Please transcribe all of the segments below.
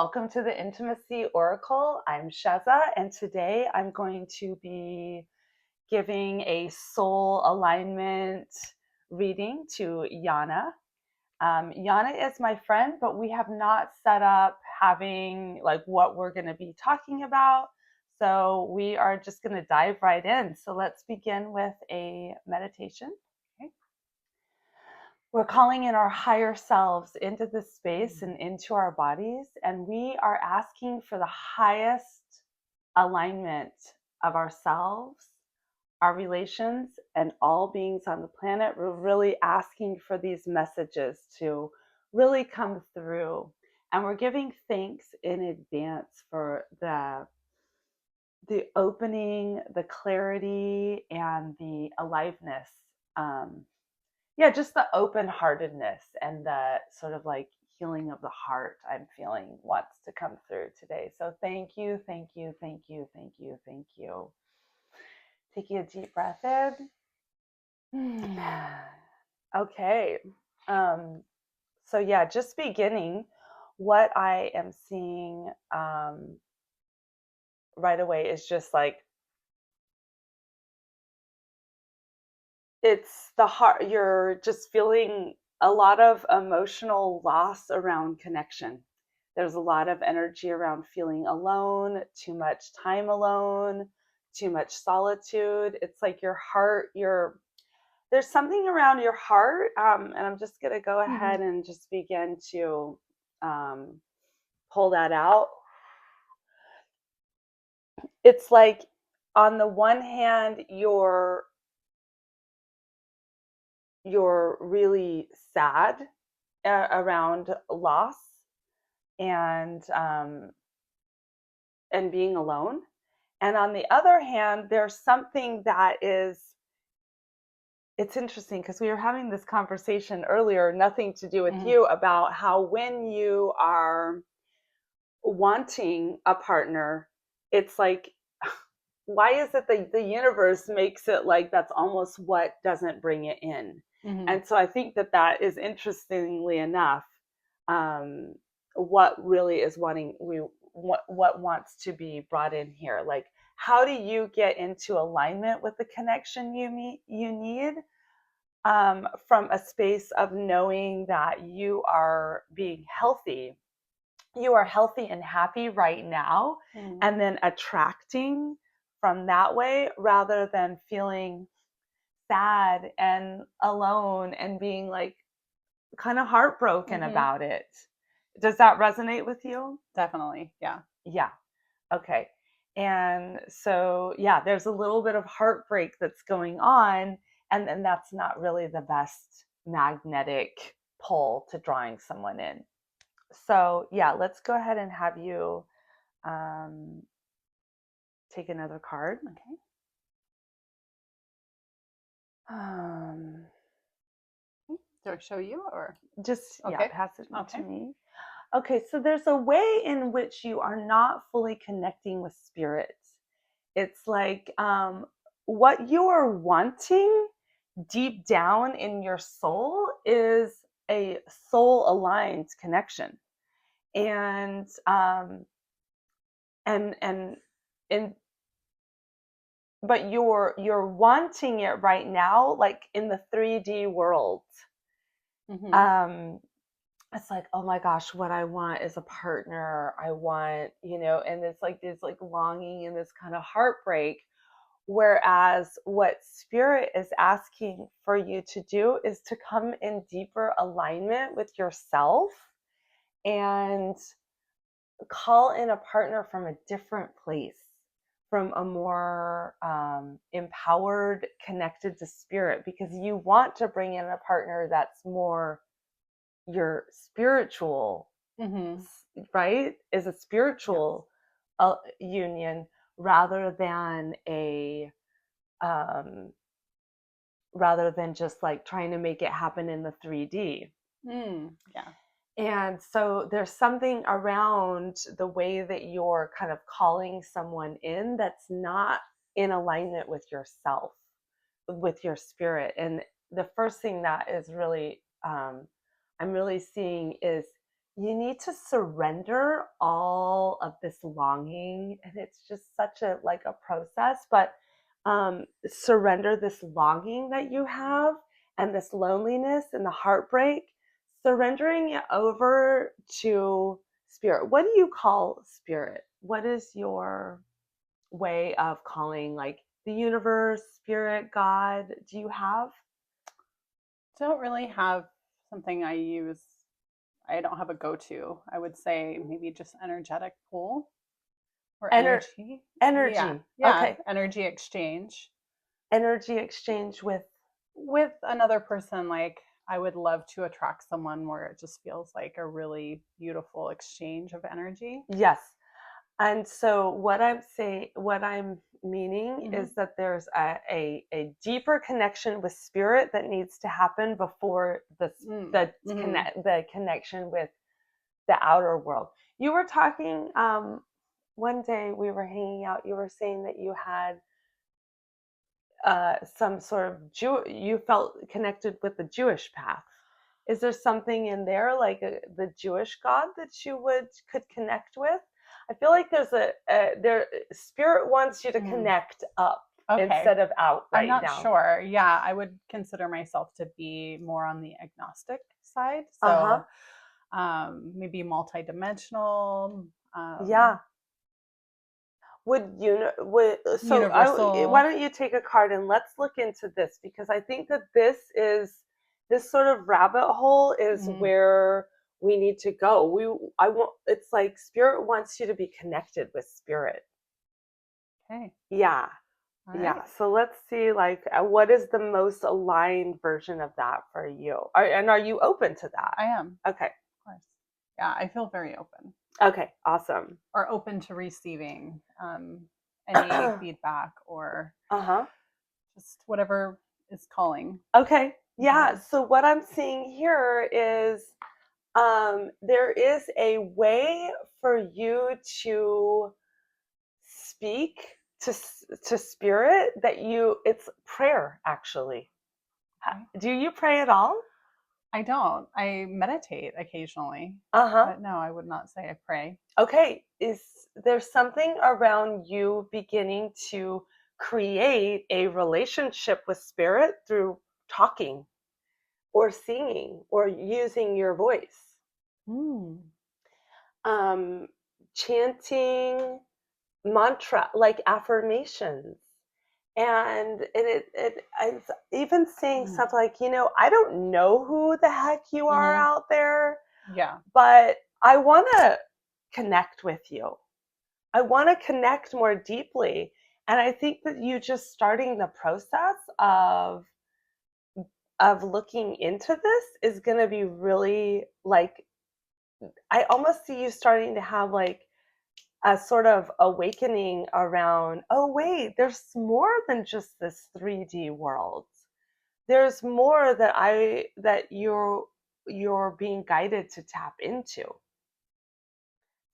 Welcome to the Intimacy Oracle. I'm Shezza, and today I'm going to be giving a soul alignment reading to Yana. Yana is my friend, but we have not set up having like what we're going to be talking about. So we are just going to dive right in. So let's begin with a meditation. Okay. We're calling in our higher selves into this space and into our bodies, and we are asking for the highest alignment of ourselves, our relations, and all beings on the planet. We're really asking for these messages to really come through, and we're giving thanks in advance for the opening, the clarity, and the aliveness. Just the open-heartedness and the sort of like healing of the heart I'm feeling wants to come through today. So thank you, thank you, thank you, thank you, thank you. Taking a deep breath in. Okay. Just beginning, what I am seeing right away is just like it's the heart. You're just feeling a lot of emotional loss around connection. There's a lot of energy around feeling alone, too much time alone, too much solitude. It's like your heart, there's something around your heart. And I'm just going to go ahead and just begin to pull that out. It's like, on the one hand, you're really sad around loss and being alone, and on the other hand, there's something that is. It's interesting because we were having this conversation earlier, nothing to do with you, about how when you are wanting a partner, it's like, why is it that the universe makes it like that's almost what doesn't bring it in? And so I think that is, interestingly enough, what really is what wants to be brought in here. Like, how do you get into alignment with the connection you need from a space of knowing that you are being healthy? You are healthy and happy right now, and then attracting from that way, rather than feeling sad and alone and being like kind of heartbroken about it. Does that resonate with you? Definitely. Yeah. Yeah. Okay. And so, there's a little bit of heartbreak that's going on, and then that's not really the best magnetic pull to drawing someone in. So, let's go ahead and have you take another card. Okay. Do I show you or? Just, Okay. pass it to me. Okay, so there's a way in which you are not fully connecting with spirit. It's like what you are wanting deep down in your soul is a soul aligned connection. And but you're wanting it right now, like in the 3D world. It's like, oh my gosh, what I want is a partner. I want, and it's like this like longing and this kind of heartbreak. Whereas what spirit is asking for you to do is to come in deeper alignment with yourself and call in a partner from a different place, from a more empowered, connected to spirit, because you want to bring in a partner that's more your spiritual, right? Is a spiritual union rather than just like trying to make it happen in the 3D. Yeah. And so there's something around the way that you're kind of calling someone in that's not in alignment with yourself, with your spirit. And the first thing that is really I'm really seeing is you need to surrender all of this longing, and it's just such a like a process, but surrender this longing that you have and this loneliness and the heartbreak, surrendering it over to spirit. What do you call spirit? What is your way of calling like the universe, spirit, God? Do you have Don't really have something I use. I don't have a go-to. I would say maybe just energetic pull or Ener- energy. Yeah, energy? yeah, Okay, energy exchange energy exchange with another person. Like I would love to attract someone where it just feels like a really beautiful exchange of energy. yes. And so what I'm meaning Hmm. is that there's a deeper connection with spirit that needs to happen before Mm-hmm. the connection with the outer world. You were talking one day we were hanging out. You were saying that you had some sort of you felt connected with the Jewish path. Is there something in there like the Jewish God that you could connect with? I feel like there's there spirit wants you to Mm. connect up Okay. instead of out I'm right not now. sure. Yeah, I would consider myself to be more on the agnostic side. Uh-huh. So maybe multidimensional, Yeah. Why universal. don't you take a card and let's look into this, because I think that this sort of rabbit hole is Mm, where we need to go. I want It's like spirit wants you to be connected with spirit. okay. Yeah. All Yeah. right. So let's see like what is the most aligned version of that for you? And are you open to that? I am, Okay. of course. Yeah, I feel very open Okay, awesome. or open to receiving any feedback or Uh-huh. just whatever is calling. Okay. Yeah. Hmm. So what I'm seeing here is there is a way for you to speak to spirit that it's prayer actually. Okay. Do you pray at all? I don't. I meditate occasionally, Uh-huh. but no, I would not say I pray. Okay. Is there something around you beginning to create a relationship with spirit through talking or singing or using your voice? Mm. um, Chanting mantra like affirmations, and I'm even saying Mm. stuff like, I don't know who the heck you are Hmm. out there, Yeah. but I want to connect with you. I want to connect more deeply. And I think that you just starting the process of looking into this is going to be really like, I almost see you starting to have like a sort of awakening around, oh wait, there's more than just this 3D world. There's more that you're being guided to tap into. Does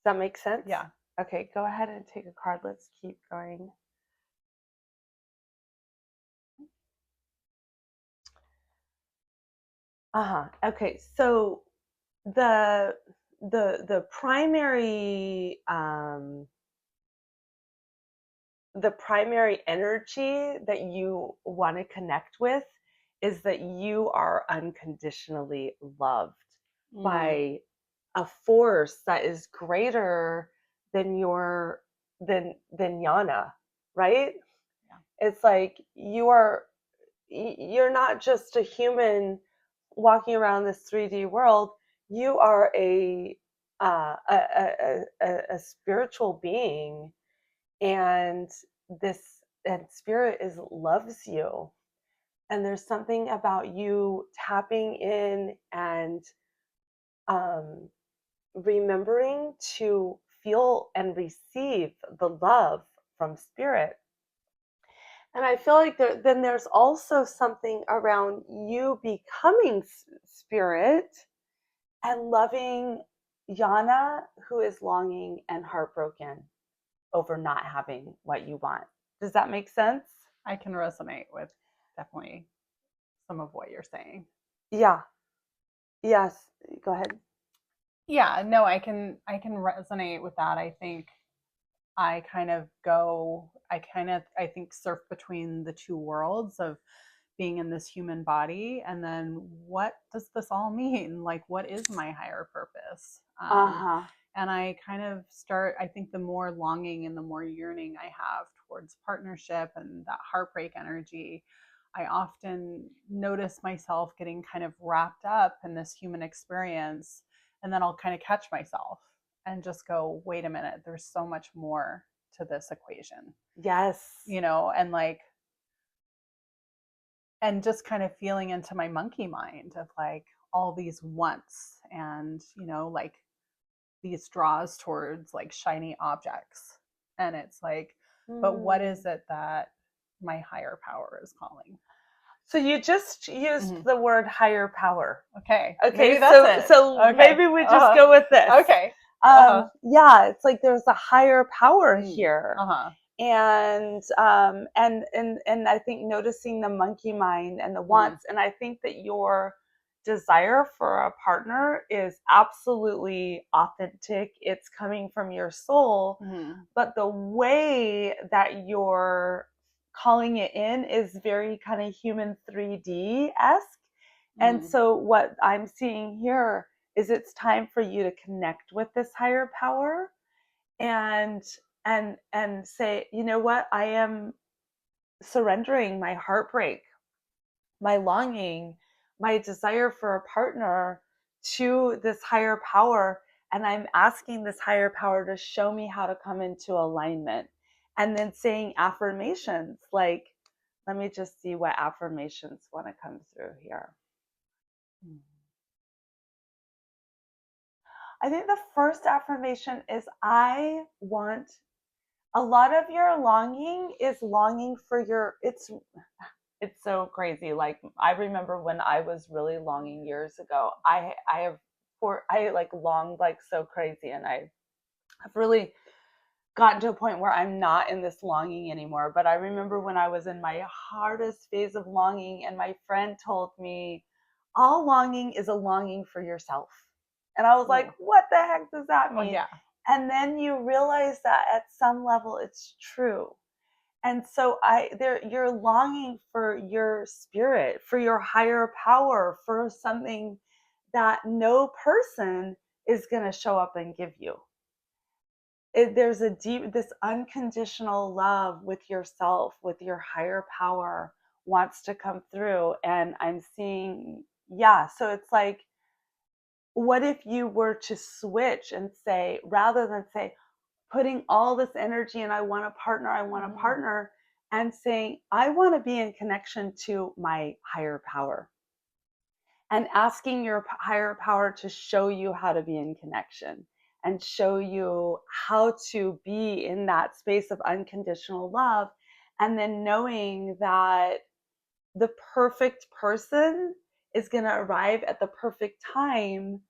that make sense? Yeah. Okay, go ahead and take a card. Let's keep going. Uh-huh. Okay, so the the primary the primary energy that you want to connect with is that you are unconditionally loved Mm. by a force that is greater than than Yana, right? Yeah. It's like you're not just a human walking around this 3D world. You are a spiritual being, and this and spirit is loves you, and there's something about you tapping in and um, remembering to feel and receive the love from spirit. And I feel like then there's also something around you becoming spirit and loving Yana, who is longing and heartbroken over not having what you want. Does that make sense? I can resonate with definitely some of what you're saying. Yeah. Yes. Go ahead. Yeah, no, I can resonate with that. I think I think surf between the two worlds of being in this human body, and then what does this all mean? Like, what is my higher purpose? Uh-huh. And I kind of start, I think the more longing and the more yearning I have towards partnership and that heartbreak energy, I often notice myself getting kind of wrapped up in this human experience. And then I'll kind of catch myself and just go, wait a minute, there's so much more to this equation, Yes. and like, and just kind of feeling into my monkey mind of like all these wants and, like these draws towards like shiny objects. And it's like, but what Mm. is it that my higher power is calling? So you just used Mm-hmm. the word higher power. Okay, maybe Okay, that's so it. so Okay. maybe we just go with this. Okay. Uh-huh. Yeah, it's like there's a higher power Mm. here. Uh-huh. And I think noticing the monkey mind and the Mm-hmm. wants, and I think that your desire for a partner is absolutely authentic. It's coming from your soul, Mm-hmm. but the way that you're calling it in is very kind of human 3D-esque. And Mm-hmm. so what I'm seeing here is it's time for you to connect with this higher power and and say, you know what, I am surrendering my heartbreak, my longing, my desire for a partner to this higher power, and I'm asking this higher power to show me how to come into alignment. And then saying affirmations like, let me just see what affirmations want to come through here. I think the first affirmation is, I want, a lot of your longing is longing for your, it's so crazy. Like, I remember when I was really longing years ago, I have, for I like longed like so crazy, and I have really gotten to a point where I'm not in this longing anymore. But I remember when I was in my hardest phase of longing, and my friend told me, all longing is a longing for yourself. And I was like, Ooh. what the heck does that Well, mean? yeah. And then you realize that at some level it's true. And so you're longing for your spirit, for your higher power, for something that no person is going to show up and give you. There's a deep, this unconditional love with yourself, with your higher power, wants to come through. And I'm seeing, yeah, so it's like, what if you were to switch and say, rather than say, putting all this energy and I want a partner, I want a Mm-hmm. partner, and saying, I want to be in connection to my higher power, and asking your higher power to show you how to be in connection and show you how to be in that space of unconditional love. And then knowing that the perfect person is going to arrive at the perfect time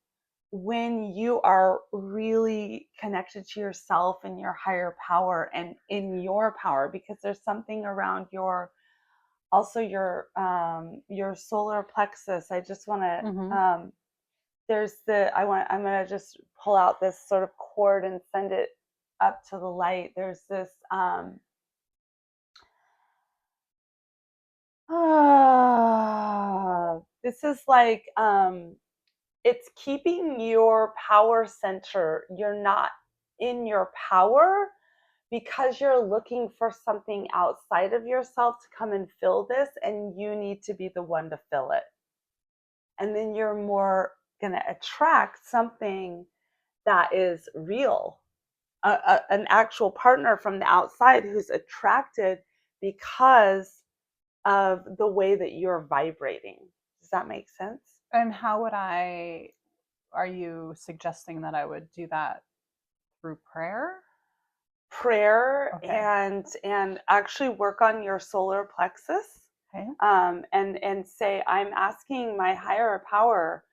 when you are really connected to yourself and your higher power and in your power, because there's something around your, also your solar plexus. I just want to Mm-hmm. there's the, I'm going to just pull out this sort of cord and send it up to the light. There's this this is like it's keeping your power center. You're not in your power because you're looking for something outside of yourself to come and fill this, and you need to be the one to fill it. And then you're more going to attract something that is real, an actual partner from the outside who's attracted because of the way that you're vibrating. Does that make sense? And how would are you suggesting that I would do that through prayer? Prayer, Okay. and actually work on your solar plexus, Okay. and say, I'm asking my higher power,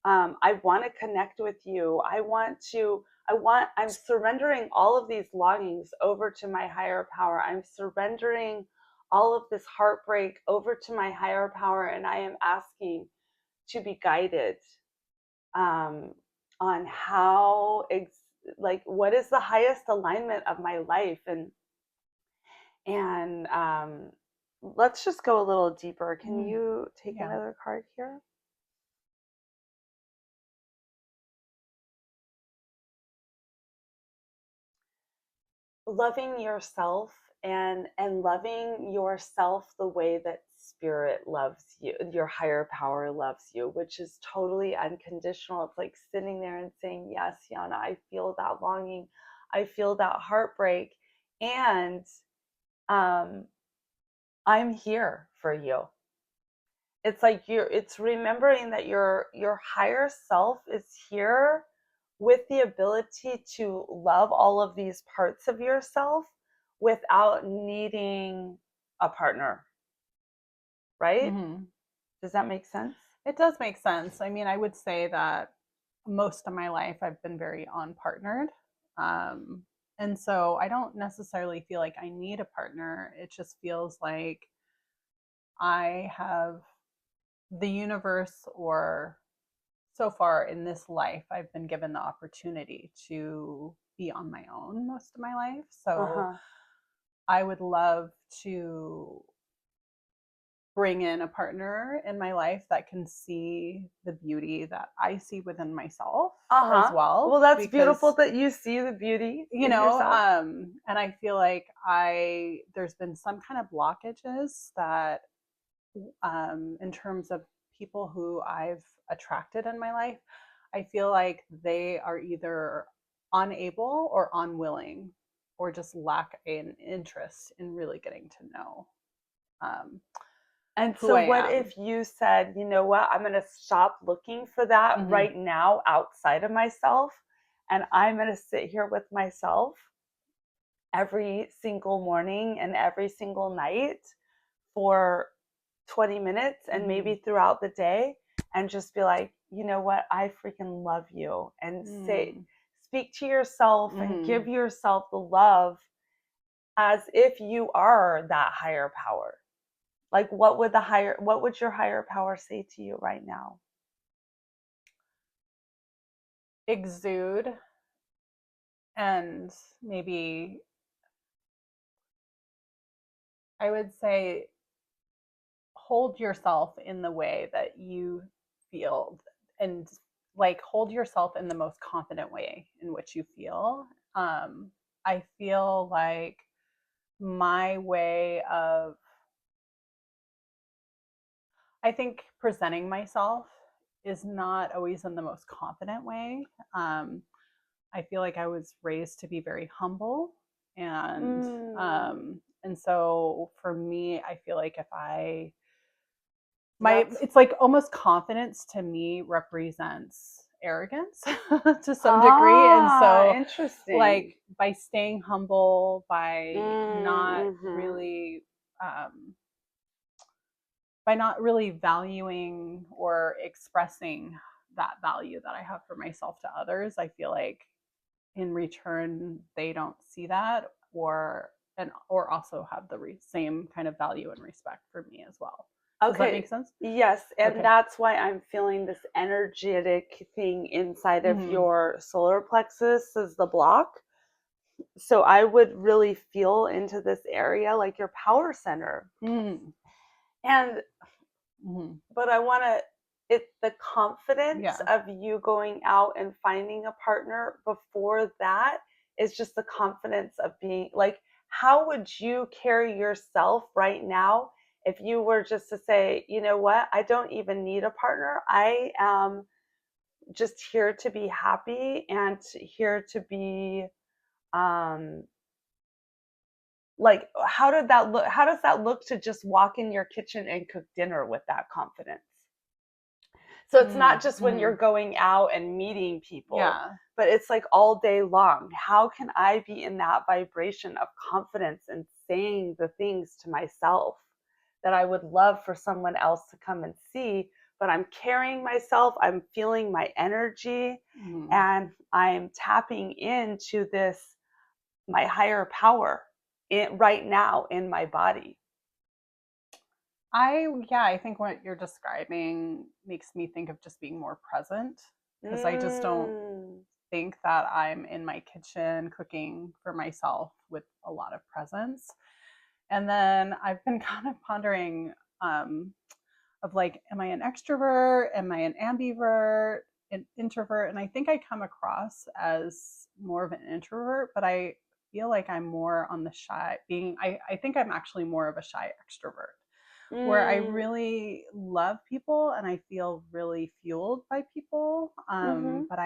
I want to connect with you, I'm surrendering all of these longings over to my higher power, I'm surrendering all of this heartbreak over to my higher power, and I am asking to be guided. um, on how like what is the highest alignment of my life, and let's just go a little deeper. Can you take Yeah. another card here? Loving yourself, and loving yourself the way that spirit loves you, your higher power loves you, which is totally unconditional. It's like sitting there and saying, yes, Yana, I feel that longing, I feel that heartbreak, and um I'm here for you. It's like it's remembering that your higher self is here with the ability to love all of these parts of yourself without needing a partner, right? Mm-hmm. Does that make sense? It does make sense. I mean, I would say that most of my life I've been very unpartnered. Um, and so I don't necessarily feel like I need a partner. It just feels like I have the universe, or so far in this life, I've been given the opportunity to be on my own most of my life. So Uh-huh. I would love to bring in a partner in my life that can see the beauty that I see within myself as Uh-huh. well. Well, that's beautiful Because, that you see the beauty in yourself. and I feel like there's been some kind of blockages that, in terms of people who I've attracted in my life, I feel like they are either unable or unwilling, or just lack an interest in really getting to know um, And who so, I what am. if you said, you know what, I'm going to stop looking for that Mm-hmm. right now outside of myself, and I'm going to sit here with myself every single morning and every single night for 20 minutes and Mm-hmm. maybe throughout the day, and just be like, you know what, I freaking love you, and say, speak to yourself and Mm-hmm. give yourself the love as if you are that higher power. Like, what would your higher power say to you right now? Exude, and maybe I would say hold yourself in the way that you feel, and like hold yourself in the most confident way in which you feel. I feel like my way of, I think, presenting myself is not always in the most confident way. I feel like I was raised to be very humble, and Mm, and so for me, I feel like if I my that's it's like almost confidence to me represents arrogance to some degree, and so interesting. like by staying humble, Mm-hmm. um by not really valuing or expressing that value that I have for myself to others, I feel like in return they don't see that, or also have the same kind of value and respect for me as well. Does that make Okay. sense? Yes, and Okay. that's why I'm feeling this energetic thing inside of Mm-hmm. your solar plexus is the block. So I would really feel into this area like your power center. Mm-hmm. And Mm-hmm. but I want to, it's the confidence Yeah. of you going out and finding a partner. Before that is just the confidence of being like, how would you carry yourself right now if you were just to say, you know what, I don't even need a partner, I am just here to be happy and here to be um like, how does that look to just walk in your kitchen and cook dinner with that confidence? So it's not just when Mm-hmm. you're going out and meeting people, Yeah. but it's like all day long. How can I be in that vibration of confidence and saying the things to myself that I would love for someone else to come and see? But I'm carrying myself, I'm feeling my energy, Mm-hmm. and I'm tapping into this, my higher power right now in my body. I think what you're describing makes me think of just being more present. because I just don't Mm. think that I'm in my kitchen cooking for myself with a lot of presence. And then I've been kind of pondering of like, am I an extrovert? Am I an ambivert? An introvert? And I think I come across as more of an introvert, but I feel like I'm more on the shy being, I think I'm actually more of a shy extrovert where I Mm. really love people and I feel really fueled by people. Mm-hmm. But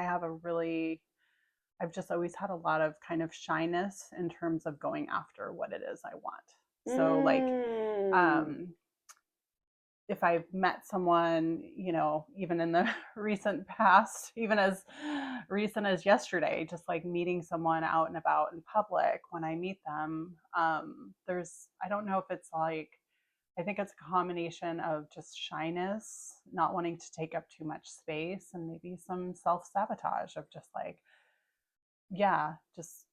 I've just always had a lot of kind of shyness in terms of going after what it is I want. So, like, Mm. um, if I've met someone, even in the recent past, even as recent as yesterday, just like meeting someone out and about in public, when I meet them, I don't know if it's like, I think it's a combination of just shyness, not wanting to take up too much space, and maybe some self sabotage of just like, yeah, just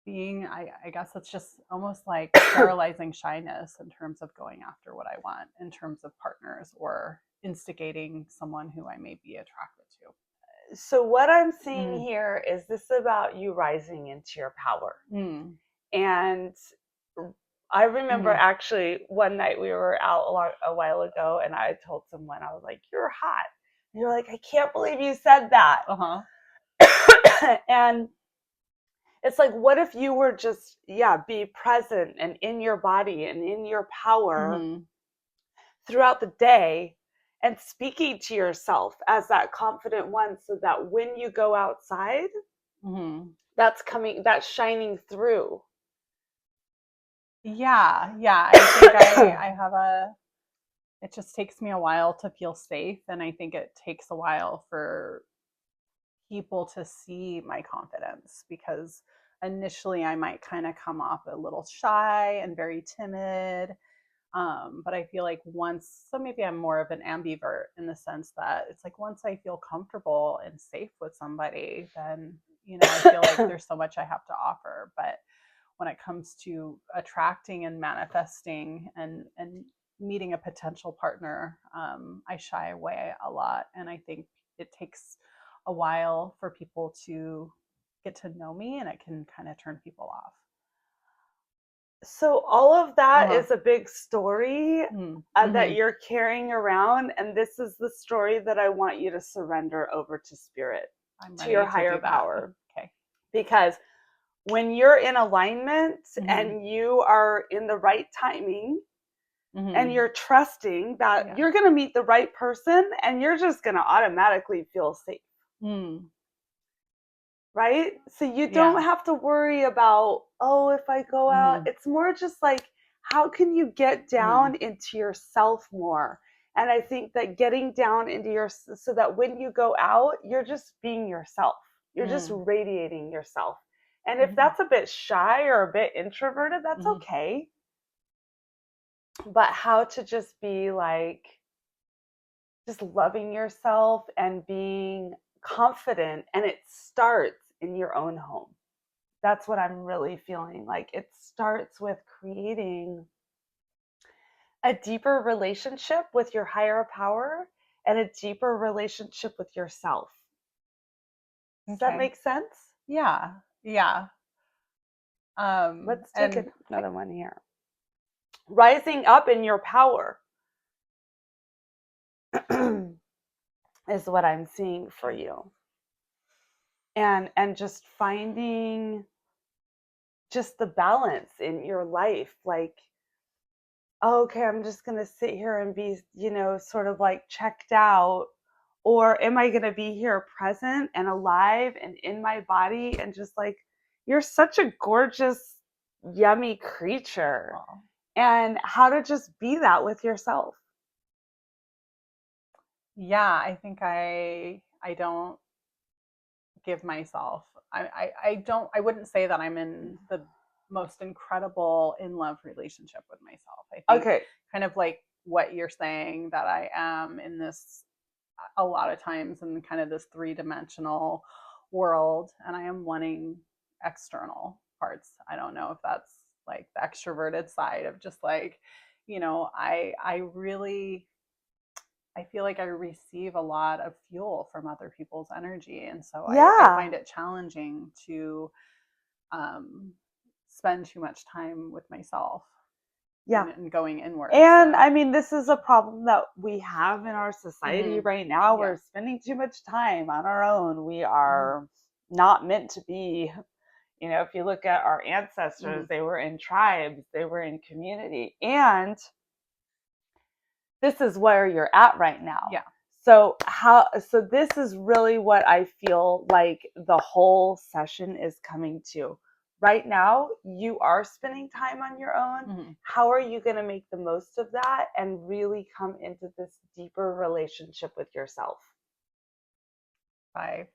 being, I guess it's just almost like paralyzing shyness in terms of going after what I want in terms of partners or instigating someone who I may be attracted So what I'm to. seeing here is this about you rising into your power. Mm. And I remember Mm. actually one night we were out a while ago and I told someone, I was like, "You're hot." And you're like, "I can't believe you said that." Uh-huh. And it's like, what if you were just, yeah, be present and in your body and in your power Mm-hmm. throughout the day and speaking to yourself as that confident one so that when you go outside, Mm-hmm. that's shining through. Yeah, yeah. I think I have it just takes me a while to feel safe. And I think it takes a while for people to see my confidence because initially I might kind of come off a little shy and very timid. But I feel like so maybe I'm more of an ambivert in the sense that it's like once I feel comfortable and safe with somebody, then, I feel like there's so much I have to offer. But when it comes to attracting and manifesting and meeting a potential partner, I shy away a lot. And I think it takes a while for people to get to know me and it can kind of turn people off. So all of that Uh-huh. is a big story that Mm-hmm. you're carrying around, and this is the story that I want you to surrender over to spirit, I'm to your ready to higher do that. power. Okay. Because when you're in alignment Mm-hmm. and you are in the right timing and Mm-hmm. you're trusting that Yeah. you're going to meet the right person and you're just going to automatically feel safe. Mm. Right? So you don't Yeah. have to worry about, oh, if I go out, Mm-hmm. it's more just like, how can you get Mm. down into yourself more? And I think that getting down into so that when you go out, you're just being yourself. You're just Mm. radiating yourself. And if Mm-hmm. that's a bit shy or a bit introverted, that's Mm-hmm. okay. But how to just be like, just loving yourself and being confident. And it starts in your own home. That's what I'm really feeling like. It starts with creating a deeper relationship with your higher power and a deeper relationship with yourself. Does that Okay. make sense? Yeah. Yeah. Let's take And okay. another one here. Rising up in your power is what I'm seeing for Okay. you. And just finding just the balance in your life, like, oh, okay, I'm just going to sit here and be, sort of like checked out? Or am I going to be here present and alive and in my body and just like, you're such a gorgeous, yummy creature. Well, And how to just be that with yourself. yeah, I think I don't give myself I don't I wouldn't say that I'm in the most incredible in love relationship with myself. I think Okay. kind of like what you're saying that I am in this a lot of times in kind of this three-dimensional world and I am wanting external parts. I don't know if that's like the extroverted side of just like, I really I feel like I receive a lot of fuel from other people's energy. And so I Yeah. find it challenging to um, spend too much time with myself Yeah. and going inward. And So, I mean, this is a problem that we have in our society mm-hmm. right now. Yeah. We're spending too much time on our own. We Mm-hmm. are not meant to be, if you look at our Mm-hmm. ancestors, they were in tribes, they were in community. And this is where you're at right now. Yeah. So this is really what I feel like the whole session is coming to. Right now, you are spending time on your own. Mm-hmm. How are you going to make the most of that and really come into this deeper relationship with yourself? By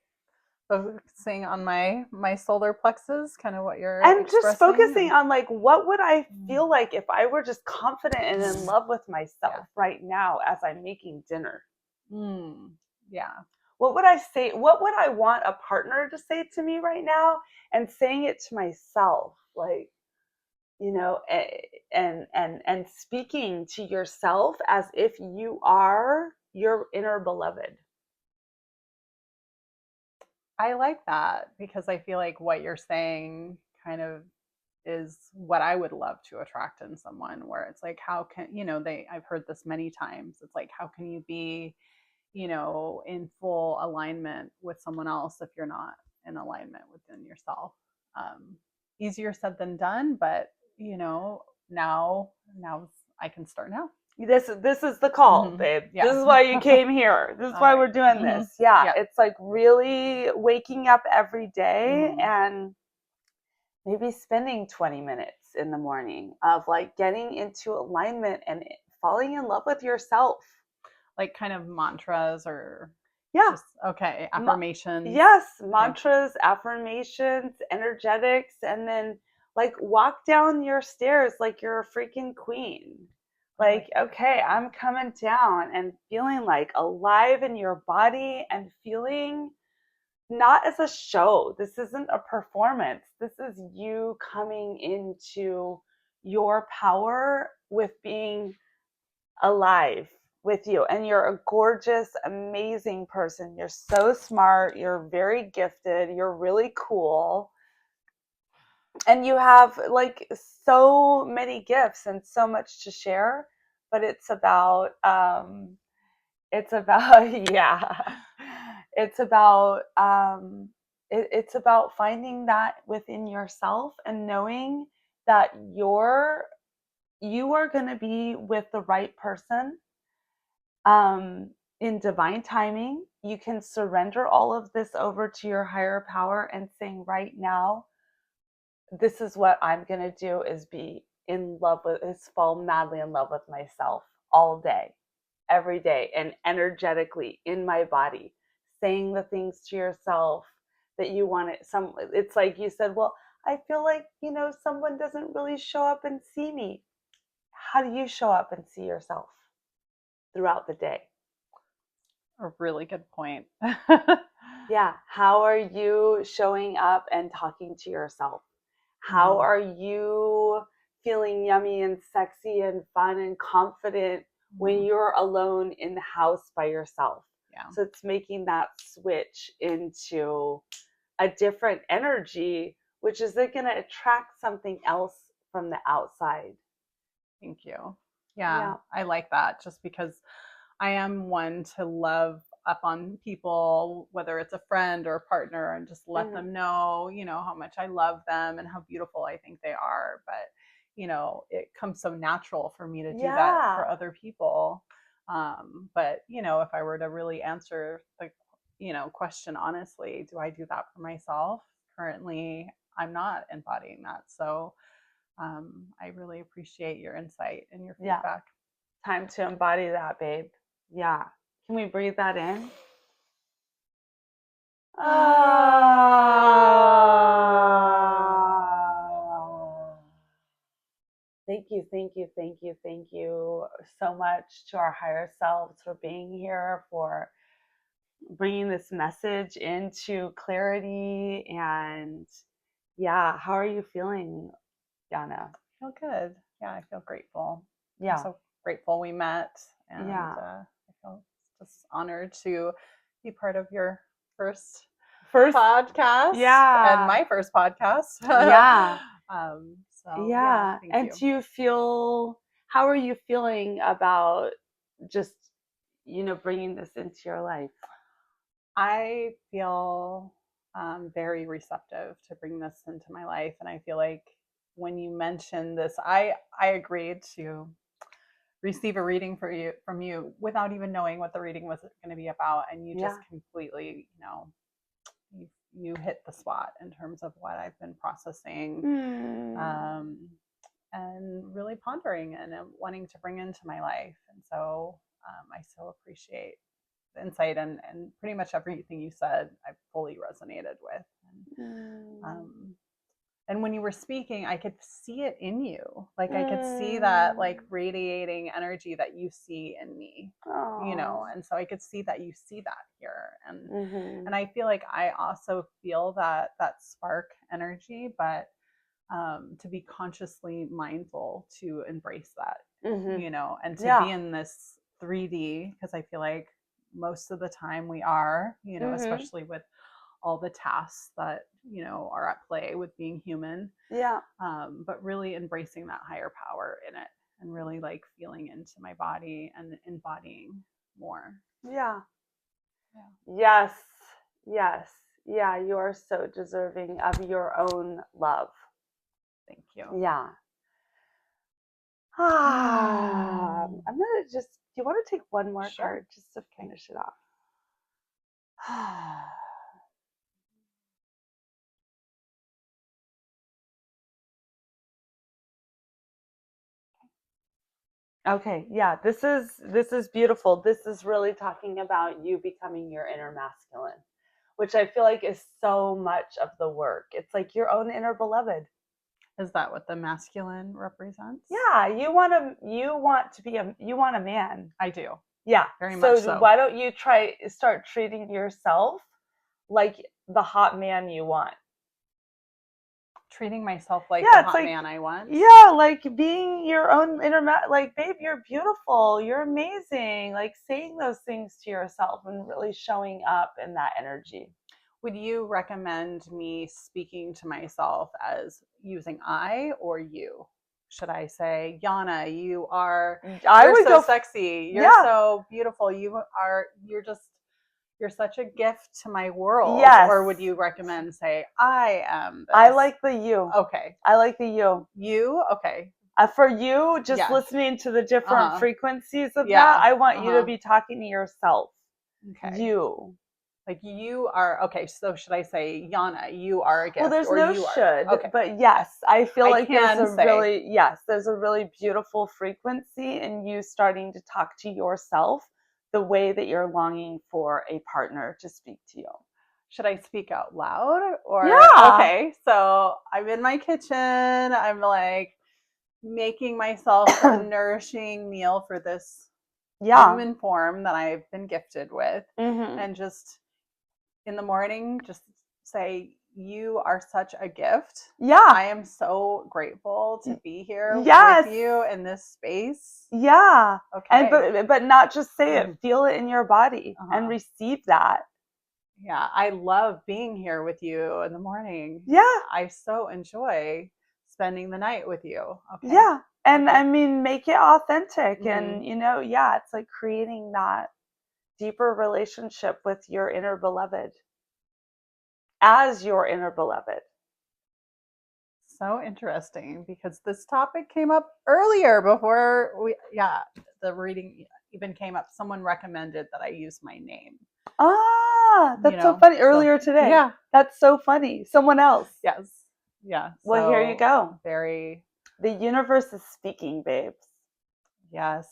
focusing on my solar plexus, kind of what you're And just expressing. focusing on like, what would I Mm-hmm. feel like if I were just confident and in love with myself Yeah. right now as I'm making dinner? Yeah. What would I say? What would I want a partner to say to me right now? And saying it to myself, like, and speaking to yourself as if you are your inner beloved. I like that because I feel like what you're saying kind of is what I would love to attract in someone, where it's like, how can, I've heard this many times. It's like, how can you be, in full alignment with someone else if you're not in alignment within yourself? Um, Easier said than done, but, now I can start now. This is the call, Mm-hmm. babe. Yeah. This is why you came here. This is All why right. we're doing Mm-hmm. this. Yeah, Yeah. it's like really waking up every day Mm-hmm. and maybe spending 20 minutes in the morning of like getting into alignment and falling in love with yourself. Like kind of mantras or Yeah. just okay, affirmations. Yes, Okay. mantras, affirmations, energetics, and then like walk down your stairs like you're a freaking queen. Like, okay, I'm coming down and feeling like alive in your body and feeling not as a show. This isn't a performance. This is you coming into your power with being alive with you. And you're a gorgeous, amazing person. You're so smart. You're very gifted. You're really cool. And you have like so many gifts and so much to share. But it's about yeah. It's about it's about finding that within yourself and knowing that you are going to be with the right person in divine timing. You can surrender all of this over to your higher power and saying, right now, this is what I'm going to do is be in love with, is fall madly in love with myself all day, every day, and energetically in my body, saying the things to yourself that you want it. It's like you said, well, I feel like, someone doesn't really show up and see me. How do you show up and see yourself throughout the day? A really good point. Yeah. How are you showing up and talking to yourself? How are you feeling yummy and sexy and fun and confident when you're alone in the house by yourself? Yeah. So it's making that switch into a different energy, which is going to attract something else from the outside. Thank you. Yeah, I like that just because I am one to love up on people, whether it's a friend or a partner, and just let them know, how much I love them and how beautiful I think they are. But, it comes so natural for me to do that for other people. But, if I were to really answer the, question honestly, do I do that for myself? Currently, I'm not embodying that. So I really appreciate your insight and your feedback. Time to embody that, babe. Yeah. Can we breathe that in? Thank you, thank you, thank you, thank you so much to our higher selves for being here, for bringing this message into clarity. And yeah, how are you feeling, Yana? I feel good. Yeah, I feel grateful. Yeah. I'm so grateful we met. And Yeah. I feel just honored to be part of your first First, podcast, yeah, and my first podcast. yeah, So yeah. thank And you. do you feel, how are you feeling about just, bringing this into your life? I feel very receptive to bring this into my life, and I feel like when you mentioned this, I agreed to receive a reading from you without even knowing what the reading was going to be about, and you just Yeah. completely, you hit the spot in terms of what I've been processing, and really pondering and wanting to bring into my life. And so I so appreciate the insight, and pretty much everything you said I fully resonated with. And when you were speaking, I could see it in you. Like I could see that like radiating energy that you see in me, and so I could see that you see that here. And I feel like I also feel that spark energy, but to be consciously mindful to embrace that, and to be in this 3D, because I feel like most of the time we are, especially with all the tasks that are at play with being human. Yeah. But really embracing that higher power in it, and really like feeling into my body and embodying more. Yeah. Yes. Yes. Yeah, you are so deserving of your own love. Thank you. Yeah. I'm gonna just, do you want to take one more card just to finish it off? Okay, yeah, this is beautiful. This is really talking about you becoming your inner masculine, which I feel like is so much of the work. It's like your own inner beloved. Is that what the masculine represents? Yeah, you want a man. I do. Yeah. Very much so. Why don't you start treating yourself like the hot man you want? Treating myself like the hot man I want. Yeah, like being your own like, babe, you're beautiful, you're amazing. Like saying those things to yourself and really showing up in that energy. Would you recommend me speaking to myself as using I or you? Should I say, Yana, you're so sexy, you're so beautiful, you're such a gift to my world? Yes. Or would you recommend say, I am this? I like the you. Okay. I like the you. You? Okay. For you, just listening to the different frequencies of that, I want you to be talking to yourself. Okay. You. Like you are, okay, so should I say, Yana, you are a gift? Well, there's no should, but yes, I feel like there's a really beautiful frequency in you starting to talk to yourself the way that you're longing for a partner to speak to you. Should I speak out loud? Or yeah. Okay, so I'm in my kitchen, I'm like making myself a nourishing meal for this human form that I've been gifted with, and just in the morning, just say, you are such a gift. Yeah. I am so grateful to be here with you in this space. Yeah. Okay. And but not just say it, feel it in your body and receive that. Yeah. I love being here with you in the morning. Yeah. I so enjoy spending the night with you. Okay. Yeah. And I mean, make it authentic. And, it's like creating that deeper relationship with your inner beloved as your inner beloved. So interesting, because this topic came up earlier before the reading even came up. Someone recommended that I use my name. That's so funny. Earlier today. Yeah. That's so funny. Someone else. Yes. Yeah. Well, here you go. The universe is speaking, babes. Yes.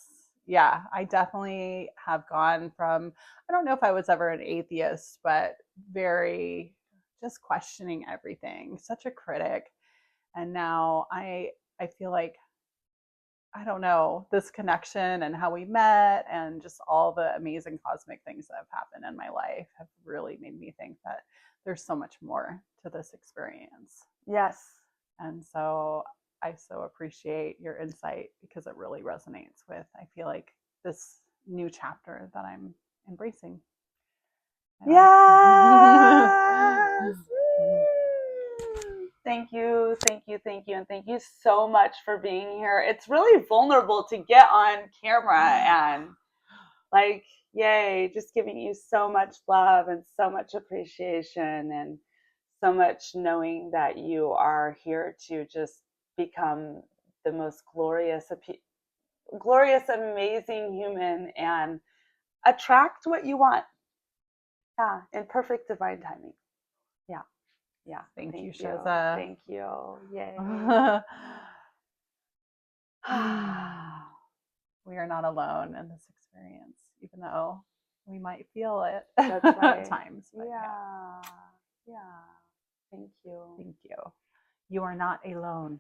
Yeah. I definitely have gone from, I don't know if I was ever an atheist, but very just questioning everything, such a critic. And now I feel like, I don't know, this connection and how we met and just all the amazing cosmic things that have happened in my life have really made me think that there's so much more to this experience. Yes. And so I so appreciate your insight, because it really resonates with, I feel like this new chapter that I'm embracing. Yes. Thank you, thank you, thank you, and thank you so much for being here. It's really vulnerable to get on camera and like, yay, just giving you so much love and so much appreciation and so much knowing that you are here to just become the most glorious, amazing human and attract what you want. Yeah, in perfect divine timing. Yeah. Yeah. Thank you, Shezza. Thank you. Yay. We are not alone in this experience, even though we might feel it That's right. at times. Yeah. Yeah. Thank you. Thank you. You are not alone.